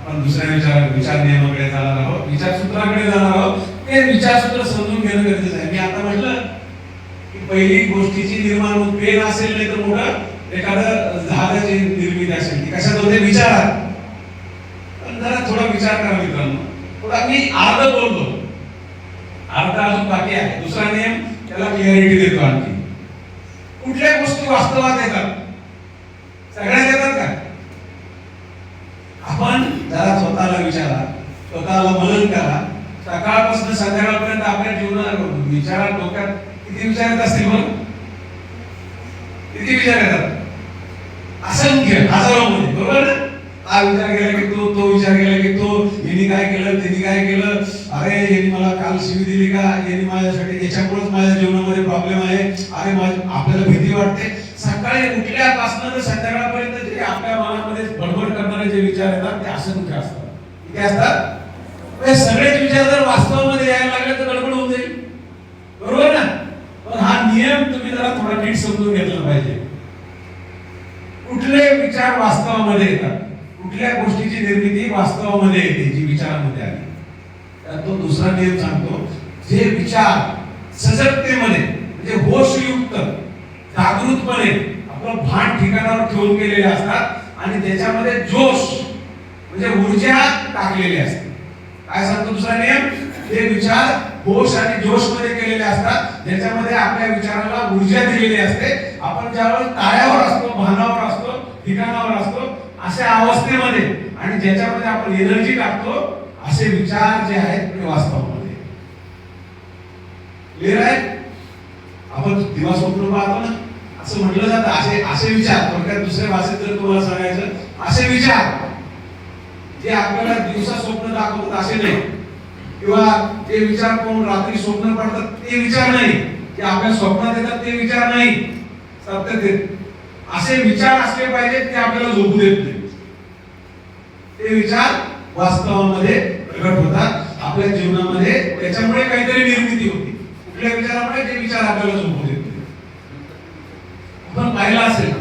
आपण दुसऱ्या विचार नियमाकडे जाणार आहोत, विचारसूत्राकडे जाणार आहोत. ते विचारसूत्र समजून घेणं गरजेचं आहे. मी आता म्हटलं की पहिली गोष्टीची निर्माण होत पेन असेल, नाही तर मोठं एखादं जहाजाची निर्मिती असेल, ती कशात होते? विचारात. पण जरा थोडा विचार करा मित्रांनो. थोडा मी अर्ध बोलतो, अर्ध अजून बाकी आहे. दुसरा नियम त्याला क्लिअरिटी देतो. आणखी कुठल्या गोष्टी वास्तवात येतात? सगळ्यात येतात का? आपण जरा स्वतःला विचारा, स्वतःला मनन करा. सकाळपासून संध्याकाळपर्यंत आपल्या जीवनात विचारात, डोक्यात किती विचार येत असतील? मग किती विचार येतात? असंख्य, हजारोमध्ये, बरोबर ना? हा विचार केला की तो विचार केला की तो, यांनी काय केलं, त्यांनी काय केलं, अरे यांनी मला काल शिवी दिली का, यांनी माझ्यासाठी, याच्यामुळेच माझ्या जीवनामध्ये प्रॉब्लेम आहे, अरे आपल्याला भीती वाटते. सकाळी उठल्यापासून तर संध्याकाळपर्यंत जे आपल्या मनामध्ये बडबड करणारे जे विचार येतात ते असंख्य असतात. किती असतात? हे सगळेच विचार जर वास्तवामध्ये यायला लागले तर गडबड होऊन जाईल, बरोबर ना? पण हा नियम तुम्ही जरा थोडा नीट समजून घेतला पाहिजे. कुठले विचार वास्तवामध्ये येतात, कुठल्या गोष्टीची निर्मिती वास्तवामध्ये येते, जी विचारामध्ये आली. तो दुसरा नियम सांगतो, जे विचार सजगतेमध्ये म्हणजे होशयुक्त जागृतपणे आपलं भान ठिकाणावर ठेवून केलेले असतात आणि त्याच्यामध्ये जोश म्हणजे ऊर्जा टाकलेली असते. काय सांगतो दुसरा नियम? जे विचार होश आणि जोश मध्ये केलेले असतात, ज्याच्यामध्ये आपल्या विचाराला ऊर्जा दिलेली असते. आपण ज्यावेळेस ताळ्यावर असतो, भानावर असतो, ठिकाणावर असतो, अशा अवस्थेमध्ये आणि ज्याच्यामध्ये आपण एनर्जी टाकतो, असे विचार जे आहेत ते वास्तवामध्ये. क्लिअर आहे? आपण दिवा स्वप्न पाहतो ना, असं म्हटलं जातं. असे विचार, थोडक्यात दुसऱ्या भाषेत जर तुम्हाला सांगायचं, असे विचार जे आपल्याला दिवसा स्वप्न दाखवतात असे नाही, किंवा ते विचार कोण रात्री स्वप्न पडतात ते विचार नाही, जे आपल्या स्वप्नात येतात ते विचार नाही. सत्यतेत असे विचार असले पाहिजेत ते आपल्याला झोपू देत नाही. ते विचार वास्तवामध्ये प्रगट होतात आपल्या जीवनामध्ये, त्याच्यामुळे काहीतरी निर्मिती होती. कुठल्या विचारामुळे? जे विचार आपल्याला झोपू देत नाही. आपण पाहिलं असेल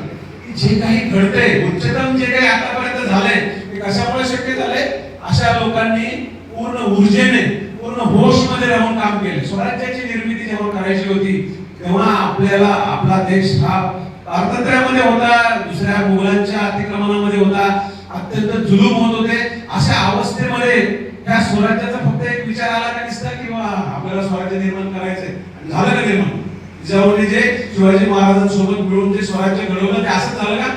की जे काही घडतंय, उच्चतम जे काही आतापर्यंत झालंय, ते कशामुळे शक्य झालंय? अशा लोकांनी पूर्ण ऊर्जेने, पूर्ण होश मध्ये राहून काम केले. स्वराज्याची निर्मिती जेव्हा करायची होती तेव्हा आपल्याला आपला देश हा पारतंत्र्यामध्ये होता, दुसऱ्या मुघलांच्या अतिक्रमणामध्ये होता, अत्यंत जुलूम होत होते. अशा अवस्थेमध्ये त्या स्वराज्याचा फक्त एक विचार आला का दिसता किंवा आपल्याला स्वराज्य निर्माण करायचंय, झालं का निर्माण? जिजाऊने जे शिवाजी महाराजांसोबत मिळून जे स्वराज्य घडवलं ते असं झालं का?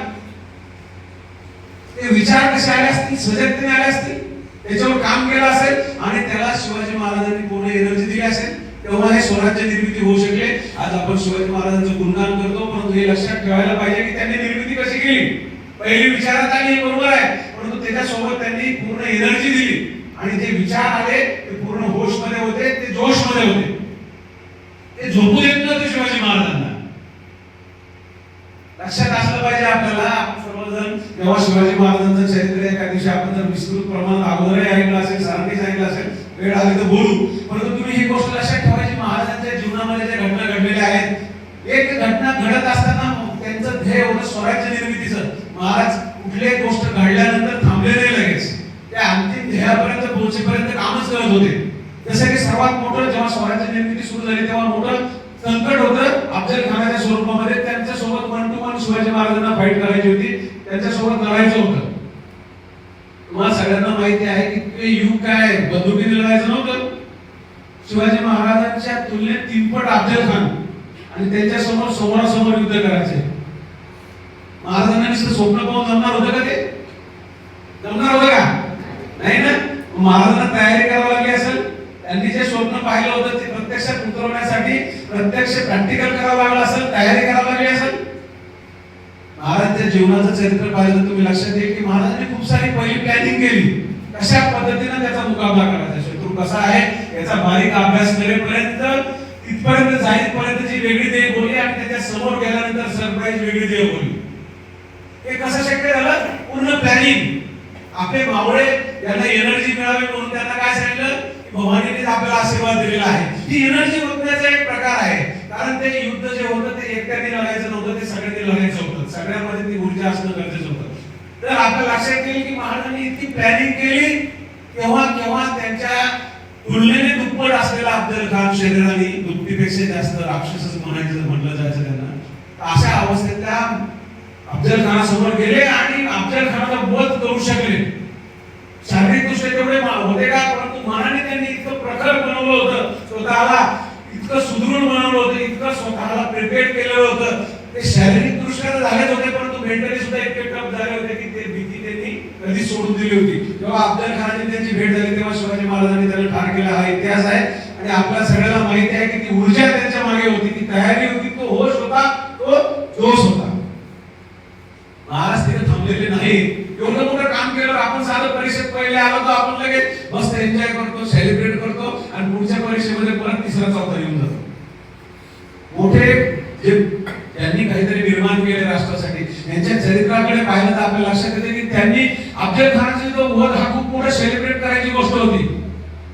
ते विचार कसे आले असतील? सजगतेने आले असतील, त्याच्यावर काम केलं असेल आणि त्याला शिवाजी महाराजांनी पूर्ण एनर्जी दिली असेल, तेव्हा हे स्वराज्य निर्मिती होऊ शकले. आज आपण शिवाजी महाराजांचं गुणगान करतो, परंतु हे लक्षात ठेवायला पाहिजे की त्यांनी निर्मिती कशी केली. पहिली विचारात आली, बरोबर आहे, परंतु त्याच्यासोबत त्यांनी पूर्ण एनर्जी दिली आणि जे विचार आले ते पूर्ण होश मध्ये होते, ते जोश मध्ये होते. ते झोपू देत नव्हते शिवाजी महाराजांना. लक्षात असलं पाहिजे आपल्याला. सर्वजण जेव्हा शिवाजी महाराजांचं चरित्र एका दिवशी आपण जर विस्तृत प्रमाणात अगोदरही ऐकलं असेल, सरांनी सांगितलं असेल, वेळ आली तर बोलू, परंतु तुम्ही ही गोष्ट लक्षात ठेवायची, महाराजांच्या जीवनामध्ये ज्या घटना घडलेल्या आहेत, एक घटना घडत असताना त्यांचं ध्येय होतं स्वराज्य निर्मितीचं. महाराज कुठलीही गोष्ट घडल्यानंतर थांबले नाही, लगेच त्या अंतिम ध्येयापर्यंत पोहोचेपर्यंत कामच करत होते. जसं की सर्वात मोठं जेव्हा स्वराज्य निर्मिती सुरू झाली तेव्हा मोठं संकट होतं अफजल खानाच्या स्वरूपामध्ये. त्यांच्या सोबत वन टू वन शिवाजी महाराजांना फाईट करायची होती, त्यांच्यासोबत लढायचं होतं. तुम्हाला सगळ्यांना माहिती आहे की ते युग काय, बंदुकीने लढायचं नव्हतं. शिवाजी महाराजांच्या तुलनेत 3 पट अफजल खान आणि त्यांच्या समोर समोरासमोर युद्ध करायचे. महाराजांना नुसतं स्वप्न पाहून जमणार होतं का? ते जमणार होतं का? नाही ना. महाराजांना तयारी करावी लागली असेल. त्यांनी जे स्वप्न पाहिलं होतं ते प्रत्यक्षात उतरवण्यासाठी प्रत्यक्ष प्रॅक्टिकल करावं लागलं असेल, तयारी करावी लागली असेल. महाराजांच्या जीवनाचं चरित्र पाहिलं तर तुम्ही लक्षात येईल की महाराजांनी खूप सारी पहिली प्लॅनिंग केली, कशा पद्धतीने त्याचा मुकाबला करायचा, शत्रू कसा आहे याचा बारीक अभ्यास करेपर्यंत, तिथपर्यंत जाईपर्यंत जी वेगळी देह बोलली आणि त्याच्या समोर गेल्यानंतर सरप्राईज वेगळी देह बोलली. हे कसं शक्य झालं? पूर्ण प्लॅनिंग. आपले मावळे यांना एनर्जी मिळावी म्हणून त्यांना काय सांगितलं की भवानीने आपल्याला आशीर्वाद दिलेला आहे. ही एनर्जी ओतण्याचा एक प्रकार आहे, कारण ते युद्ध जे होतं ते एकट्याने लढायचं नव्हतं, ते सगळ्यांनी लढायचं होतं. सगळ्यांमध्ये ती ऊर्जा असणं गरजेचं होतं. तर आपल्या लक्षात येईल की महाराजांनी इतकी प्लॅनिंग केली, केव्हा केव्हा त्यांच्या तुलनेने दुप्पट असलेला अफजल खान शरीराने दुप्पटीपेक्षा जास्त राक्षसच म्हणायचं म्हटलं जायचं त्यांना. अशा अवस्थेत त्या अफजल खानासमोर गेले आणि अफजल खानाचा वध करू शकले. शारीरिक दृष्ट्या तेवढे होते का, परंतु मनाने त्यांनी इतकं प्रखर बनवलं होतं, स्वतःला इतकं सुदृढ बनवलं होतं, इतकं स्वतःला प्रिपेअर केलेलं होतं. ते शारीरिक दृष्ट्या झालेच होते, परंतु मेंटली सुद्धा इतके टफ झाले होते की ते भीती त्यांनी कधी सोडून दिली होती. जेव्हा अफजल खानाची त्यांची भेट झाली तेव्हा शिवाजी महाराजांनी त्याला ठार केला. हा इतिहास आहे आणि आपल्या सगळ्यांना माहिती आहे की ती ऊर्जा त्यांच्या मागे होती, ती तयारी होती, तो होश होता, तो जोश होता. महाराज तिथे थांबलेले नाही. एवढं मोठं काम केलं. आपण साधं परीक्षेत पहिले आलो तर आपण लगेच मस्त एन्जॉय करतो, सेलिब्रेट करतो आणि पुढच्या परीक्षेमध्ये परत तिसरा चौथा येऊन जातो. मोठे जे त्यांनी काहीतरी निर्माण केले राष्ट्रासाठी, यांच्या चरित्राकडे पाहिलं तर आपल्या लक्षात येते की त्यांनी अफजल खानाचा जो वध हा खूप मोठा सेलिब्रेट करायची गोष्ट होती.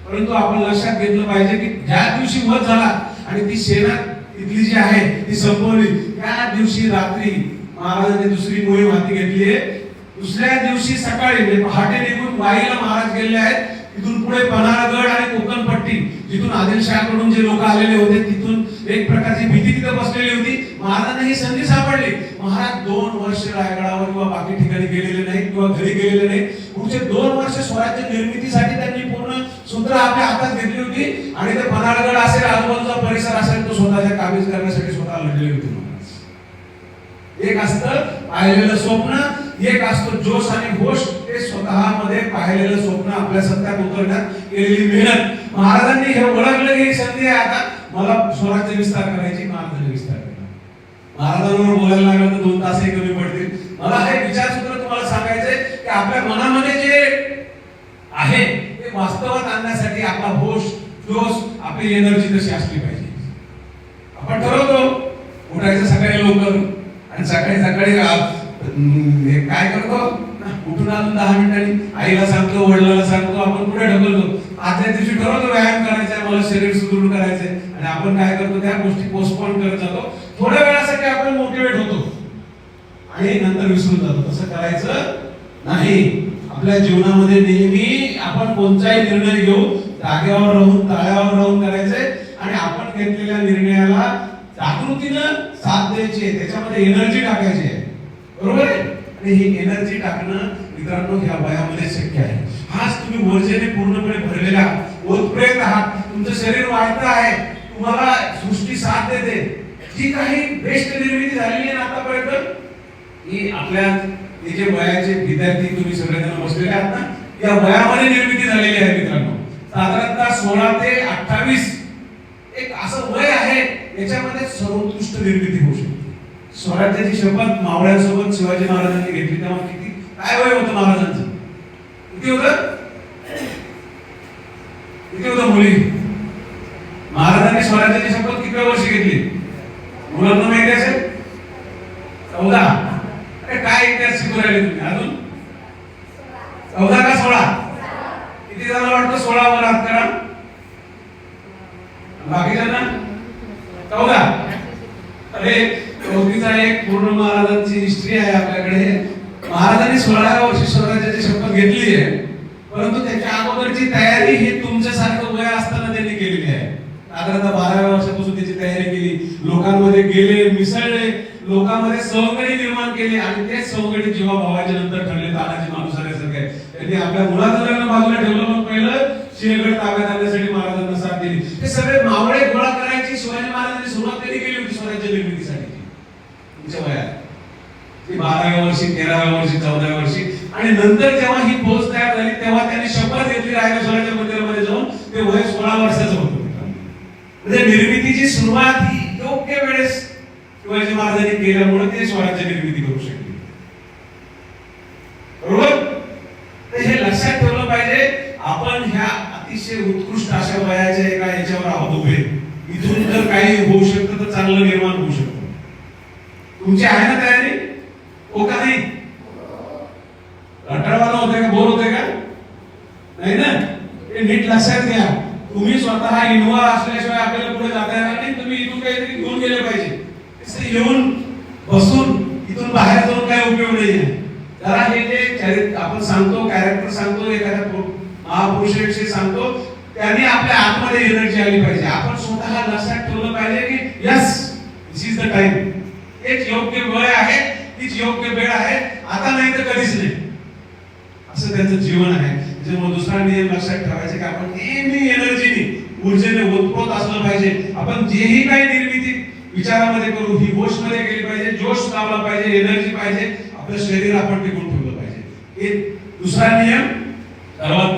परंतु आपण लक्षात घेतलं पाहिजे की ज्या दिवशी वध झाला आणि ती सेना इथली जी आहे ती संपवली, त्या दिवशी रात्री महाराजांनी दुसरी मोहीम हाती घेतली आहे. दुसऱ्या दिवशी सकाळी म्हणजे पहाटे निघून वाईला महाराज गेले आहेत. तिथून पुढे पन्हाळगड आणि कोकण पट्टी, जिथून आदिलशहाकडून जे लोक आलेले होते तिथून एक प्रकारची भीती तिथे बसलेली होती. महाराजांना ही संधी सापडली. महाराज 2 वर्ष रायगडावर किंवा बाकी ठिकाणी गेलेले नाही किंवा घरी गेलेले नाही. पुढचे 2 वर्ष स्वराज्य निर्मितीसाठी त्यांनी पूर्ण सूत्र आपल्या हातात घेतली होती आणि ते पन्हाळगड असेल, आजूबाजूचा परिसर असेल, तो स्वतःच्या काबीज करण्यासाठी स्वतः लढले होते. एक असतं पाहिलेलं स्वप्न, एक असतो जोश आणि होश. ते स्वतःमध्ये पाहिलेलं स्वप्न आपल्या सत्यात उतरण्यात केलेली मेहनत. महाराजांनी हे ओळखलं की संधी आहे, आता मला स्वराज्य विस्तार करायची. महाराजांनी विस्तार केला. महाराजांवर बोलायला लागलं तर 2 तासही कमी पडतील. मला हे विचारसूत्र तुम्हाला सांगायचंय की आपल्या मनामध्ये जे आहे ते वास्तवात आणण्यासाठी आपला होश, जोश, आपली एनर्जी कशी असली पाहिजे. आपण ठरवतो उठायचं सकाळी लवकर आणि सकाळी हे काय करतो, उठून अजून 10 मिनिटांनी आईला सांगतो, वडिलांना सांगतो, आपण पुढे ढकलतो. आजच्या दिवशी ठरवतो व्यायाम करायचा, मला शरीर सुदृढ करायचंय आणि आपण काय करतो, त्या गोष्टी पोस्टपोन करत जातो. थोड्या वेळासाठी आपण मोटिवेट होतो आणि नंतर विसरून जातो. तसं करायचं नाही. आपल्या जीवनामध्ये नेहमी आपण कोणताही निर्णय घेऊ जागेवर राहून, तळ्यावर राहून करायचंय आणि आपण घेतलेल्या निर्णयाला जागृतीनं साथ द्यायची, त्याच्यामध्ये एनर्जी टाकायची आहे. बरोबर आहे. आणि ही एनर्जी टाकणं मित्रांनो ह्या वयामध्ये शक्य आहे. हाच तुम्ही ऊर्जेने पूर्णपणे भरलेला ओतप्रेत आहात. तुमचं शरीर वाढतं आहे, तुम्हाला सृष्टी साथ देते. जी काही बेस्ट निर्मिती झालेली आहे आतापर्यंत, ही आपल्या हे जे वयाचे विद्यार्थी तुम्ही सगळेजण बसलेले आहात ना, या वयामध्ये निर्मिती झालेली आहे मित्रांनो. साधारणतः 16 ते 28 एक असं वय आहे याच्यामध्ये सर्वोत्कृष्ट निर्मिती होऊ शकते. स्वराज्याची शपथ मावळ्यांसोबत शिवाजी महाराजांनी घेतली तेव्हा किती काय वय होतं महाराजांचं? किती होतं मुली? महाराजांनी स्वराज्याची शपथ किती वर्षी घेतली? मुलांना माहिती असेल 14. अरे काय इतिहास शिकू राहिले तुम्ही अजून? 14 का 16? किती जणांना वाटतं 16 वर हात करा? बाकीच्यांना 14. अरे 14चा एक पूर्ण महाराजांची हिस्ट्री आहे आपल्याकडे. महाराजांनी 16व्या वर्षी स्वराज्याची शपथ घेतली आहे, परंतु त्याच्या अगोदरची तयारी ही तुमच्यासारखं वय असताना त्यांनी केलेली आहे. साधारणतः 12व्या वर्षापासून त्याची तयारी केली. लोकांमध्ये गेले, मिसळले, लोकांमध्ये सवंगडी निर्माण केली आणि तेच सवंगडी जेव्हा भावाच्या नंतर ठरले तानाजी मालुसरेसारखे त्यांनी आपल्या मुलाचं लग्न बाजूला ठेवलं, मग पहिलं सिंहगड ताब्यात आणण्यासाठी महाराजांना साथ दिली. हे सगळे मावळे गोळा करायची शिवाजी महाराजांनी सुरुवात कधी केली होती स्वराज्य निर्मितीसाठी? तुमच्या वयात. ती 12व्या वर्षी, 13व्या वर्षी, 14व्या वर्षी. आणि नंतर जेव्हा ही फौज तयार झाली तेव्हा त्यांनी शपथ घेतली रायगड मंदिरामध्ये जाऊन. ते वय 16 वर्षाचं होतं. म्हणजे निर्मितीची सुरुवात ही योग्य वेळेस शिवाजी महाराजांनी केल्यामुळे ते स्वराज्य निर्मिती करू शकले. बरोबर. तर हे लक्षात ठेवलं पाहिजे. आपण ह्या अतिशय उत्कृष्ट अशा वयाच्या एका याच्यावर आहोत उभे. इथून जर काही होऊ शकतं तर चांगलं निर्माण होऊ शकतं. तुमची आहे ना तयारी? हो का नाही? कंटाळवाणं होतंय का? बोर होतंय का? नाही ना? हे नीट लक्षात घ्या. तुम्ही स्वतः इन्व्हॉल्व असल्याशिवाय आपल्याला पुढे जाता येणार नाही. तुम्ही इथून काहीतरी घेऊन गेले पाहिजे. येऊन बसून इथून बाहेर जाऊन काय उपयोग नाहीये. जरा हे जे आपण सांगतो, कॅरेक्टर सांगतो, एखाद्या महापुरुषाविषयी सांगतो, त्याने आपल्या आतमध्ये एनर्जी आली पाहिजे. आपण स्वतःला लक्षात ठेवलं पाहिजे की yes, this is the time, एक योग्य वेळ आहे, तीच योग्य वेळ आहे, आता नाही तर कधीच नाही, असं त्यांचं जीवन आहे. त्याच्यामुळे दुसरा नियम लक्षात ठेवायचा की आपण नेहमी एनर्जीने, ऊर्जेने ओतप्रोत असलं पाहिजे. आपण जेही काही निर्मिती विचारामध्ये करू, ही गोष्ट मध्ये केली पाहिजे, जोश लावला पाहिजे, एनर्जी पाहिजे, आपलं शरीर आपण टिकून ठेवलं पाहिजे. एक दुसरा नियम सर्वात